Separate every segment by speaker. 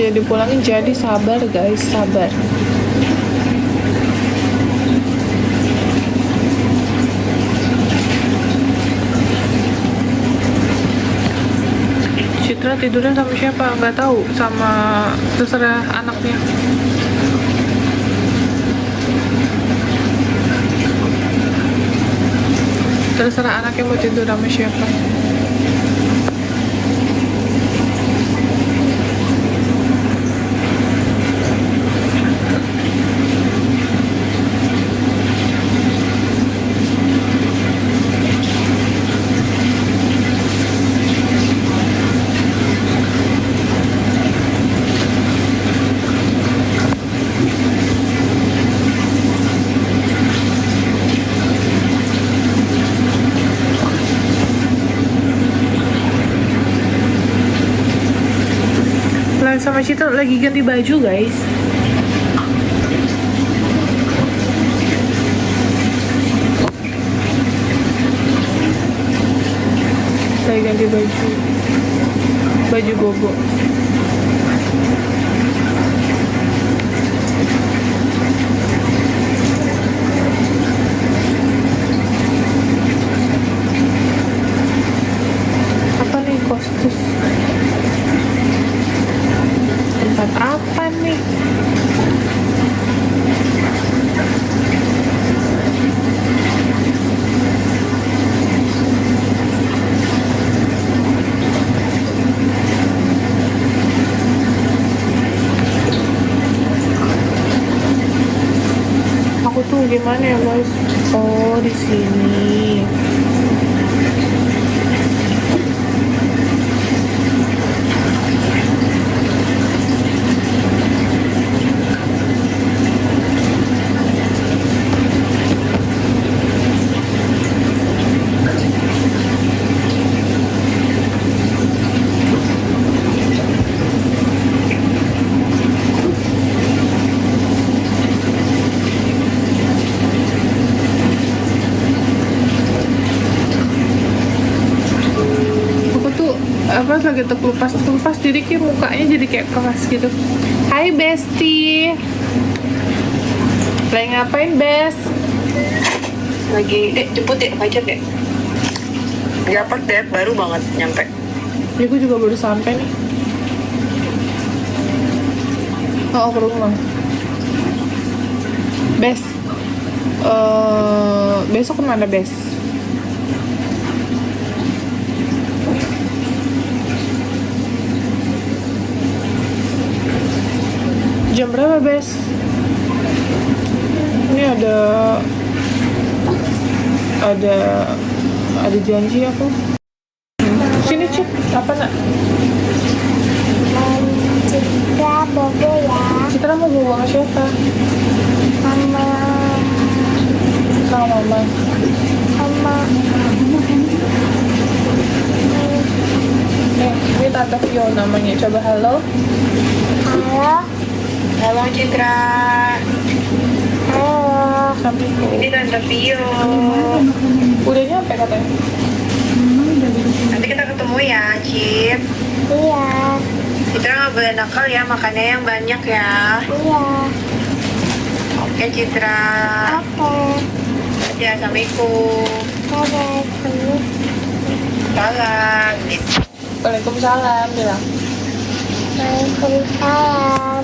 Speaker 1: aja dipulangin, jadi sabar guys, sabar. Citra tidurnya sama siapa? Nggak tahu, sama terserah anaknya. Terserah anaknya mau tidur sama siapa. Sama Citra lagi ganti baju guys. Lagi ganti baju bobo. Apa nih kostus? Tempat apa nih? Aku tuh gimana ya guys? Oh, di sini. Apa lagi terkelupas jadi kayak mukanya jadi kayak keras gitu. Hai Besti, lagi ngapain Bes?
Speaker 2: Lagi jemput deh, pajak deh. Dapat deh, baru banget nyampe.
Speaker 1: Ya gue juga baru sampai nih. Oh, ke rumah. Bes, besok kemana Bes? Jam berapa Bes? Ini ada janji aku. Sini Cip, apa nak?
Speaker 3: Citra bobo ya.
Speaker 1: Citra mau bawa sama siapa?
Speaker 3: Mama.
Speaker 1: Sama mama.
Speaker 3: Mama.
Speaker 1: Nih, ini Tante Vio namanya. Coba halo.
Speaker 3: Halo.
Speaker 2: Halo Citra.
Speaker 3: Halo.
Speaker 1: Assalamualaikum.
Speaker 2: Ini Tante Vio.
Speaker 1: Udah nyampe katanya.
Speaker 2: Nanti kita ketemu ya, Cip.
Speaker 3: Iya.
Speaker 2: Citra nggak boleh nakal ya, makannya yang banyak ya.
Speaker 3: Iya.
Speaker 2: Oke Citra.
Speaker 3: Oke.
Speaker 2: Ya, assalamualaikum.
Speaker 3: Assalamualaikum.
Speaker 2: Salam.
Speaker 1: Waalaikumsalam bilang.
Speaker 3: Waalaikumsalam.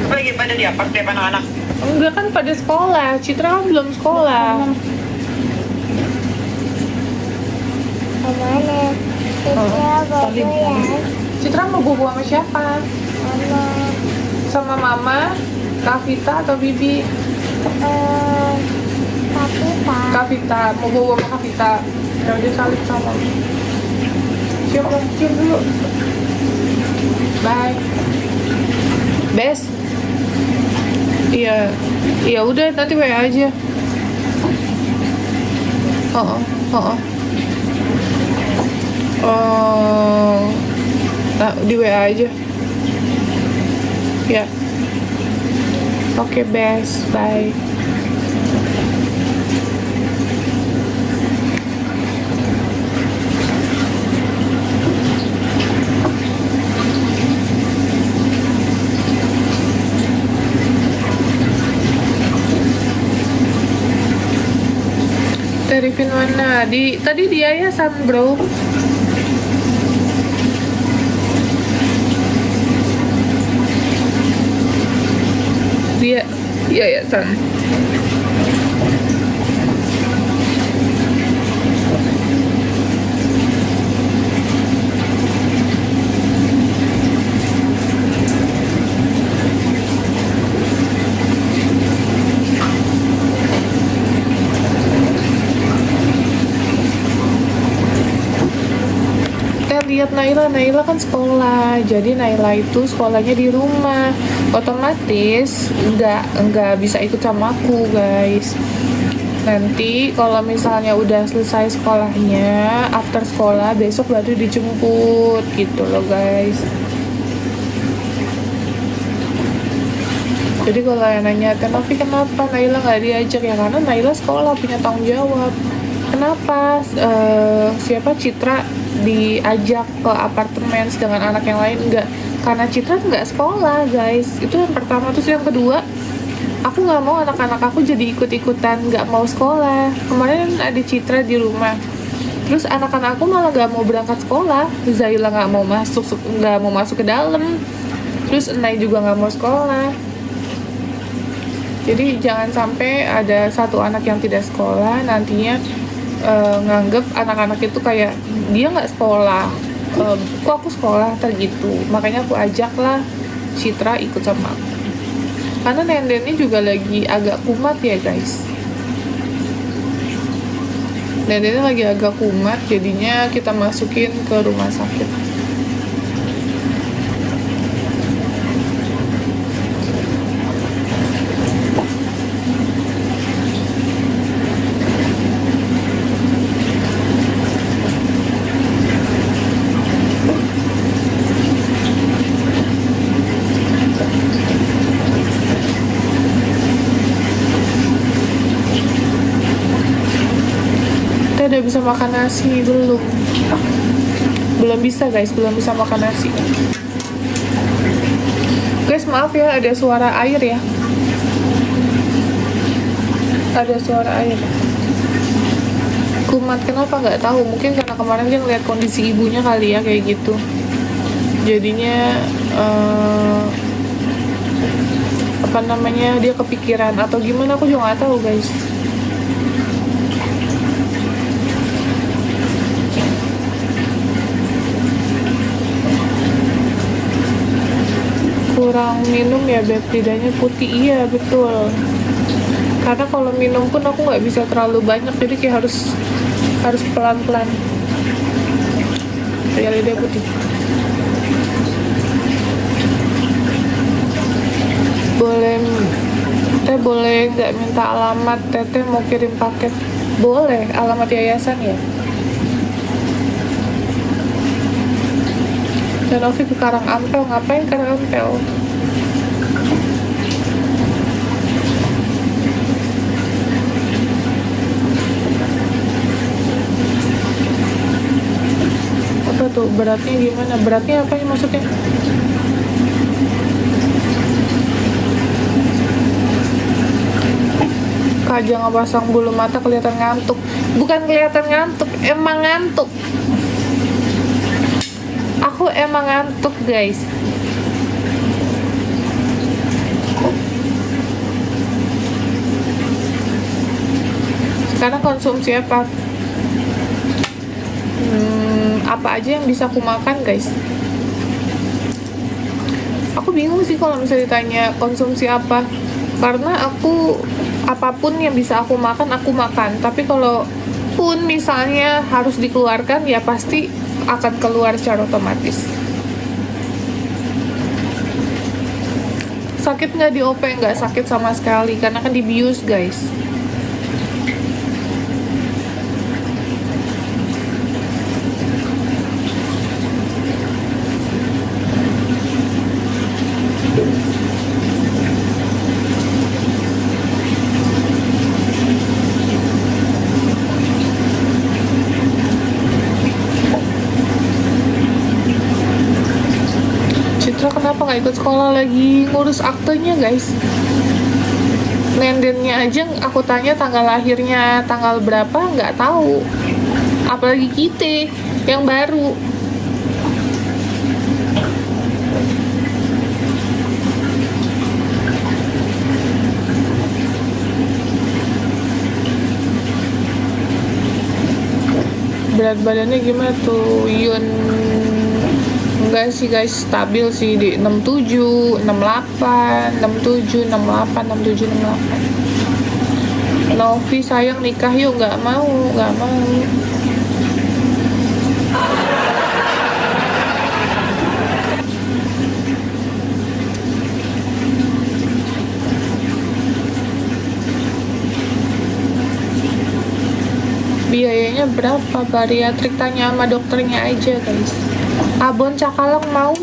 Speaker 2: Apa lagi pada di apart deh anak-anak?
Speaker 1: Enggak kan pada sekolah. Citra kan belum sekolah.
Speaker 3: Kemana? Citra bobo ya.
Speaker 1: Citra mau bobo sama siapa?
Speaker 3: Mama.
Speaker 1: Sama mama, Kak Vita atau Bibi?
Speaker 3: Kapita.
Speaker 1: Kak Vita, mau bobo sama Kak Vita. Ya udah saling sama. Cium dulu. Bye. Bes. Iya. Iya udah nanti WA aja. Oh. Nah, di WA aja. Ya. Oke, Bes. Bye. Terifin mana? Tadi di yayasan, bro. Dia yayasan. Lihat Naila kan sekolah, jadi Naila itu sekolahnya di rumah, otomatis nggak bisa ikut sama aku guys. Nanti kalau misalnya udah selesai sekolahnya, after sekolah besok baru dijemput gitu loh guys. Jadi kalau yang nanya Tenovi kenapa Naila nggak diajak, ya karena Naila sekolah punya tanggung jawab. Kenapa siapa Citra diajak ke apartemen sedangkan anak yang lain enggak? Karena Citra nggak sekolah guys, itu yang pertama. Terus yang kedua, aku nggak mau anak-anak aku jadi ikut-ikutan nggak mau sekolah. Kemarin ada Citra di rumah, terus anak-anak aku malah nggak mau berangkat sekolah. Zaila nggak mau masuk ke dalam, terus Enai juga nggak mau sekolah. Jadi jangan sampai ada satu anak yang tidak sekolah nantinya nganggep anak-anak itu kayak dia nggak sekolah, kok aku sekolah gitu. Makanya aku ajaklah Citra ikut sama aku, karena nendennya juga lagi agak kumat ya guys. Nendennya lagi agak kumat, jadinya kita masukin ke rumah sakit. Udah bisa makan nasi? Belum bisa guys, belum bisa makan nasi guys. Maaf ya, ada suara air ya, ada suara air. Kumat kenapa nggak tahu, mungkin karena kemarin dia ngeliat kondisi ibunya kali ya kayak gitu, jadinya dia kepikiran atau gimana, aku juga nggak tahu guys. Kurang minum ya beb, lidahnya putih. Iya betul, karena kalau minum pun aku nggak bisa terlalu banyak, jadi kayak harus pelan-pelan ya, lidah putih. Boleh nggak minta alamat? Teteh mau kirim paket. Boleh, alamat yayasan ya. Dan Novi ke Karang Ampel, ngapain Karang Ampel? Apa tuh beratnya gimana? Beratnya apa ya maksudnya? Kak jangan pasang bulu mata kelihatan ngantuk. Bukan kelihatan ngantuk, emang ngantuk. Aku emang ngantuk guys. Sekarang konsumsi apa? Apa aja yang bisa aku makan guys? Aku bingung sih kalau misalnya ditanya konsumsi apa, karena aku apapun yang bisa aku makan, tapi kalau pun misalnya harus dikeluarkan, ya pasti akan keluar secara otomatis. Sakit nggak di OP? Nggak sakit sama sekali, karena kan dibius guys. Kenapa nggak ikut sekolah lagi? Ngurus aktenya guys. Nendennya aja aku tanya tanggal lahirnya tanggal berapa nggak tahu, apalagi kita yang baru. Berat badannya gimana tuh Yun? Enggak sih guys, stabil sih di 67, 68, 67, 68, 67, 68. Novi sayang nikah yuk, nggak mau. Biayanya berapa bariatrik? Tanya sama dokternya aja guys. Abon Cakalang mau.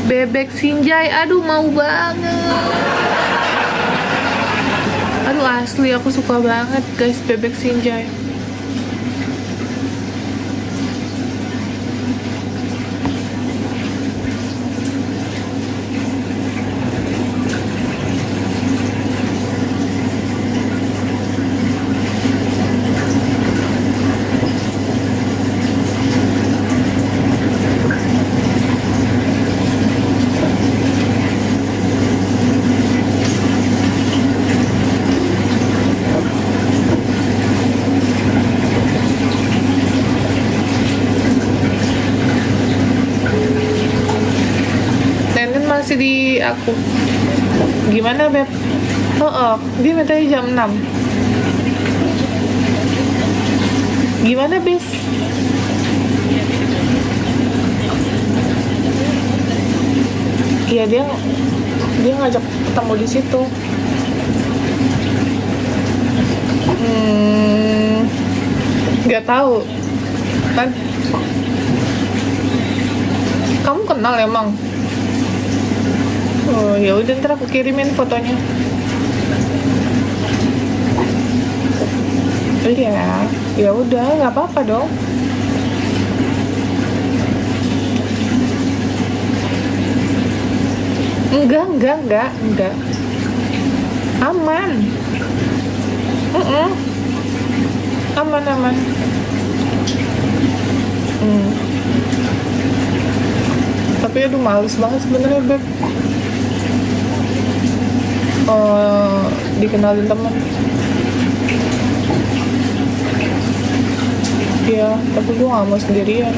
Speaker 1: Bebek Sinjai, aduh mau banget. Aduh asli aku suka banget guys bebek Sinjai. Masih di aku. Gimana Beb? Dia minta jam 6. Gimana Bes? Iya dia ngajak ketemu di situ. Nggak tahu kan? Kamu kenal emang? Oh ya udah, ntar aku kirimin fotonya. Iya, ya udah nggak apa-apa dong. Enggak. Aman. Aman. Tapi aduh males banget sebenarnya Beb. Dikenalin teman. Iya, tapi gue gak mau sendirian.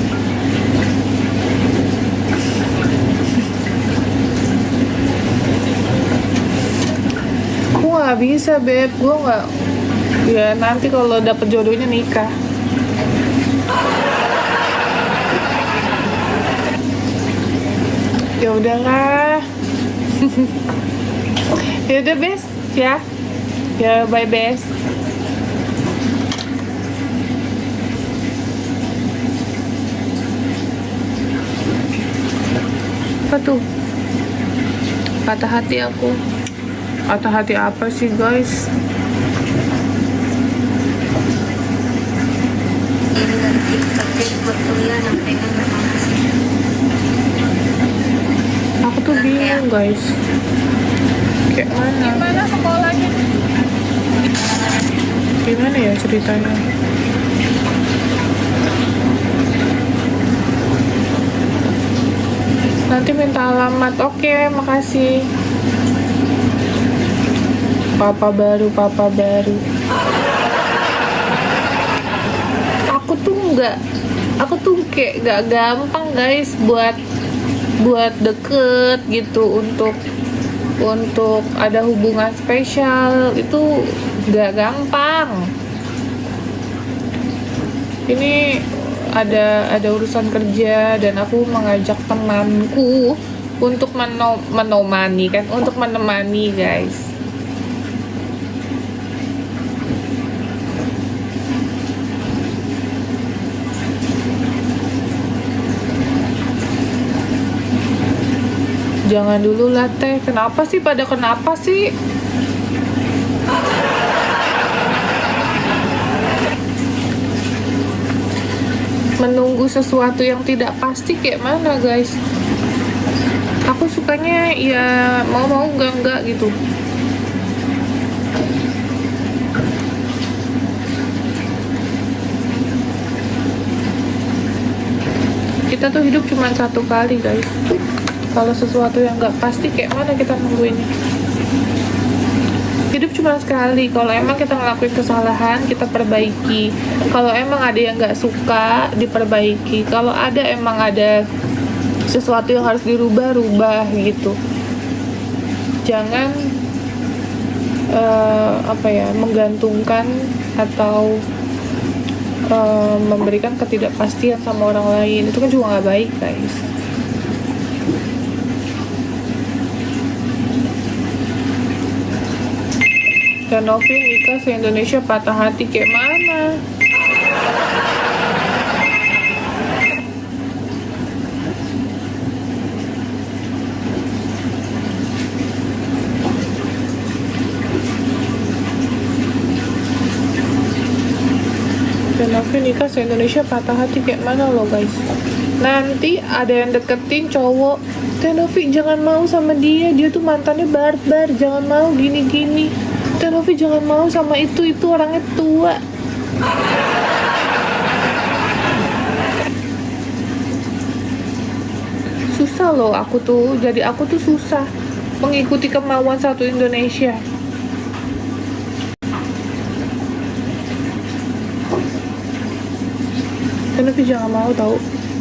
Speaker 1: Gue gak bisa Beb, gue gak. Ya nanti kalau dapet jodohnya nikah. Ya udahlah. Ya udah Bes, ya bye Bes. Apa tuh? Patah hati aku. Patah hati apa sih guys? Aku tuh bingung guys. Kayak mana? Gimana sekolahnya? Gimana ya ceritanya? Nanti minta alamat. Oke, makasih. Papa baru. Aku tuh kayak gak gampang guys buat deket gitu, untuk ada hubungan spesial itu gak gampang. Ini ada urusan kerja dan aku mengajak temanku untuk menemani guys. Jangan dulu lah Teh. Kenapa sih? Menunggu sesuatu yang tidak pasti kayak mana guys? Aku sukanya ya mau enggak gitu. Kita tuh hidup cuma satu kali guys. Kalau sesuatu yang nggak pasti kayak mana kita nungguinnya. Hidup cuma sekali. Kalau emang kita ngelakuin kesalahan, kita perbaiki. Kalau emang ada yang nggak suka, diperbaiki. Kalau emang ada sesuatu yang harus dirubah, rubah gitu. Jangan menggantungkan atau memberikan ketidakpastian sama orang lain. Itu kan juga nggak baik guys. Dan Novi nikah se-Indonesia patah hati kayak mana? Dan Novi nikah se-Indonesia patah hati kayak mana loh guys. Nanti ada yang deketin cowok, Teh Novi jangan mau sama dia tuh mantannya barbar, jangan mau gini-gini. Teh Novi jangan mau sama itu orangnya tua. Susah loh aku tuh susah mengikuti kemauan satu Indonesia. Teh Novi jangan mau tahu,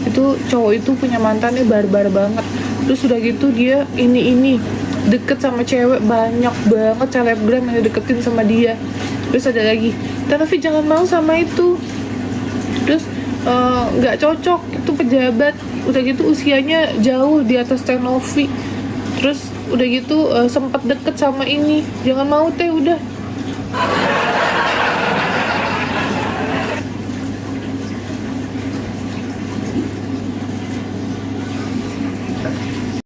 Speaker 1: itu cowok itu punya mantannya barbar banget. Terus udah gitu dia ini deket sama cewek banyak banget, selebgram yang deketin sama dia. Terus ada lagi, Teh Novi jangan mau sama itu. Terus nggak cocok, itu pejabat. Udah gitu usianya jauh di atas Teh Novi. Terus udah gitu sempat deket sama ini. Jangan mau Teh, udah.